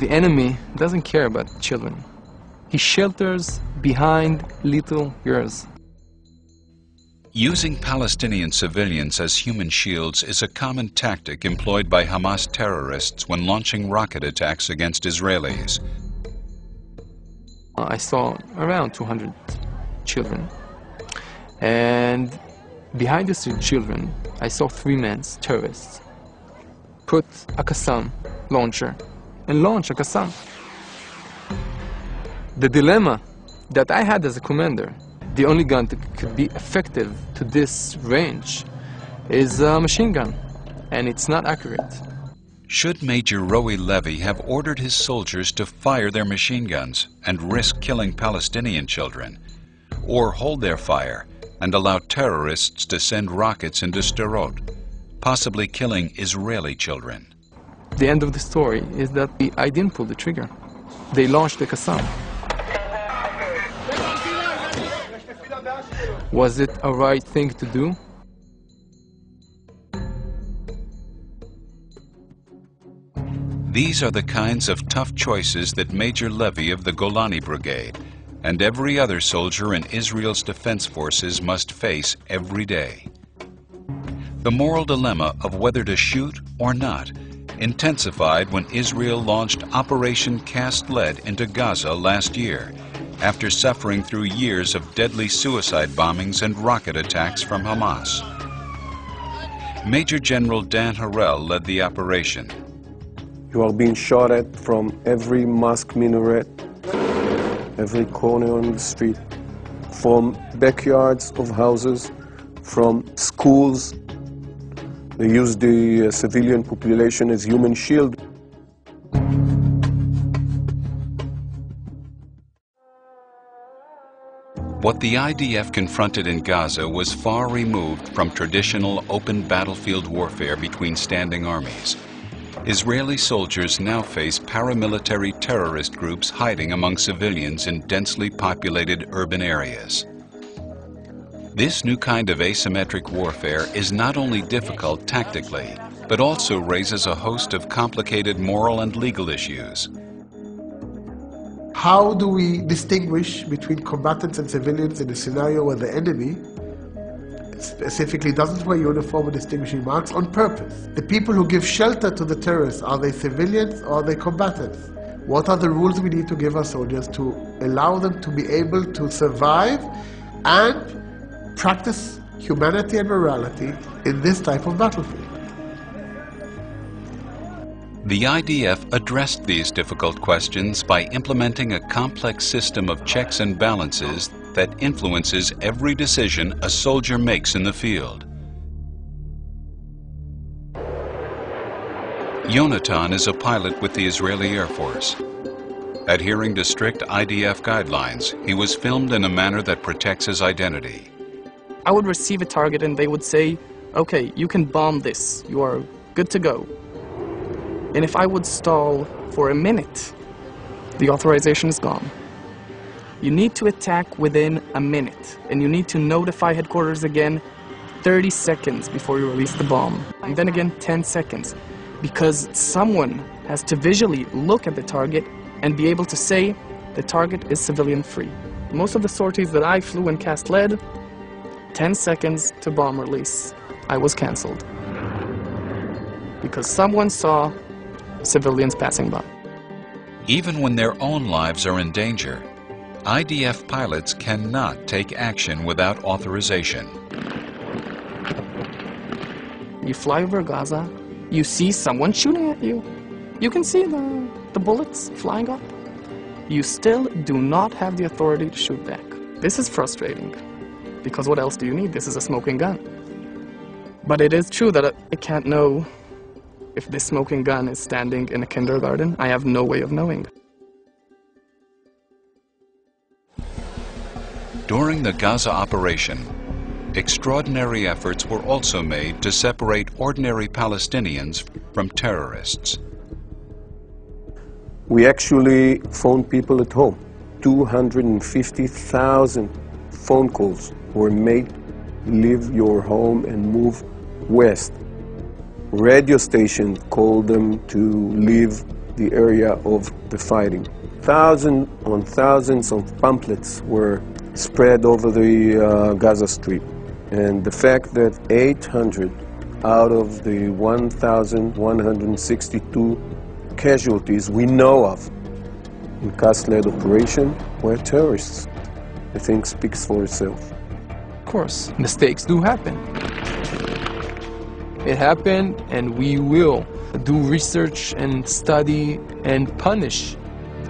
The enemy doesn't care about children. He shelters behind little girls. Using Palestinian civilians as human shields is a common tactic employed by Hamas terrorists when launching rocket attacks against Israelis. I saw around 200 children, and behind these children I saw 3 men, terrorists, put a Qassam launcher and launch a Qassam. The dilemma that I had as a commander, the only gun that could be effective to this range is a machine gun, and it's not accurate. Should Major Roei Levy have ordered his soldiers to fire their machine guns and risk killing Palestinian children, or hold their fire and allow terrorists to send rockets into Sderot, possibly killing Israeli children? The end of the story is that I didn't pull the trigger. They launched the Qassam. Was it a right thing to do? These are the kinds of tough choices that Major Levy of the Golani Brigade and every other soldier in Israel's defense forces must face every day. The moral dilemma of whether to shoot or not intensified when Israel launched Operation Cast Lead into Gaza last year, after suffering through years of deadly suicide bombings and rocket attacks from Hamas. Major General Dan Harel led the operation. You are being shot at from every mosque minaret, every corner on the street, from backyards of houses, from schools. They use the civilian population as human shield. What the IDF confronted in Gaza was far removed from traditional open battlefield warfare between standing armies. Israeli soldiers now face paramilitary terrorist groups hiding among civilians in densely populated urban areas. This new kind of asymmetric warfare is not only difficult tactically, but also raises a host of complicated moral and legal issues. How do we distinguish between combatants and civilians in a scenario where the enemy specifically doesn't wear uniform or distinguishing marks on purpose? The people who give shelter to the terrorists, are they civilians or are they combatants? What are the rules we need to give our soldiers to allow them to be able to survive and practice humanity and morality in this type of battlefield? The IDF addressed these difficult questions by implementing a complex system of checks and balances that influences every decision a soldier makes in the field. Yonatan is a pilot with the Israeli Air Force. Adhering to strict IDF guidelines, he was filmed in a manner that protects his identity. I would receive a target and they would say, okay, you can bomb this, you are good to go. And if I would stall for a minute, the authorization is gone. You need to attack within a minute, and you need to notify headquarters again 30 seconds before you release the bomb, and then again 10 seconds, because someone has to visually look at the target and be able to say the target is civilian-free. Most of the sorties that I flew in Cast Lead, 10 seconds to bomb release, I was cancelled. Because someone saw civilians passing by. Even when their own lives are in danger, IDF pilots cannot take action without authorization. You fly over Gaza, you see someone shooting at you. You can see the bullets flying up. You still do not have the authority to shoot back. This is frustrating, because what else do you need? This is a smoking gun. But it is true that I can't know if this smoking gun is standing in a kindergarten. I have no way of knowing. During the Gaza operation, extraordinary efforts were also made to separate ordinary Palestinians from terrorists. We actually phoned people at home. 250,000 phone calls were made. Leave your home and move west. Radio stations called them to leave the area of the fighting. Thousands on thousands of pamphlets were spread over the Gaza Strip. And the fact that 800 out of the 1,162 casualties we know of in CAS-led operation were terrorists, I think speaks for itself. Of course, mistakes do happen. It happened, and we will do research and study and punish.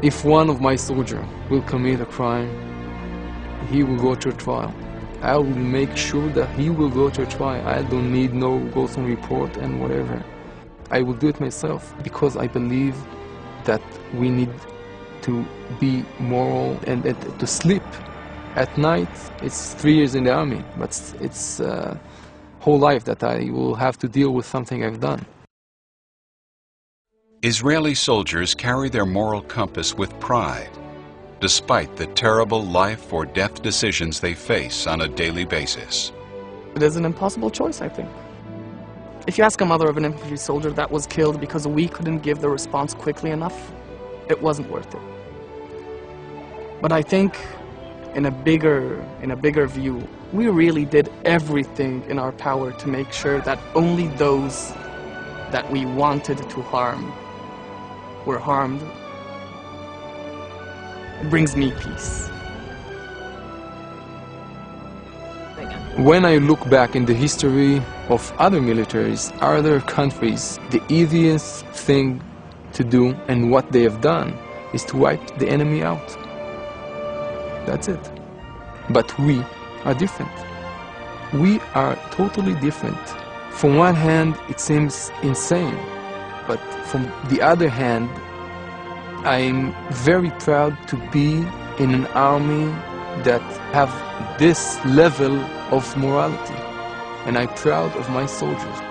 If one of my soldiers will commit a crime, he will go to a trial. I will make sure that he will go to a trial. I don't need no Gotham report and whatever. I will do it myself because I believe that we need to be moral and to sleep. At night, it's 3 years in the army, but it's whole life that I will have to deal with something I've done. Israeli soldiers carry their moral compass with pride, despite the terrible life or death decisions they face on a daily basis. It is an impossible choice, I think. If you ask a mother of an infantry soldier that was killed because we couldn't give the response quickly enough, it wasn't worth it. But I think in a bigger view, we really did everything in our power to make sure that only those that we wanted to harm were harmed. It brings me peace. When I look back in the history of other militaries, other countries, the easiest thing to do and what they have done is to wipe the enemy out. That's it. But we are different. We are totally different. From one hand, it seems insane, but from the other hand, I'm very proud to be in an army that have this level of morality, and I'm proud of my soldiers.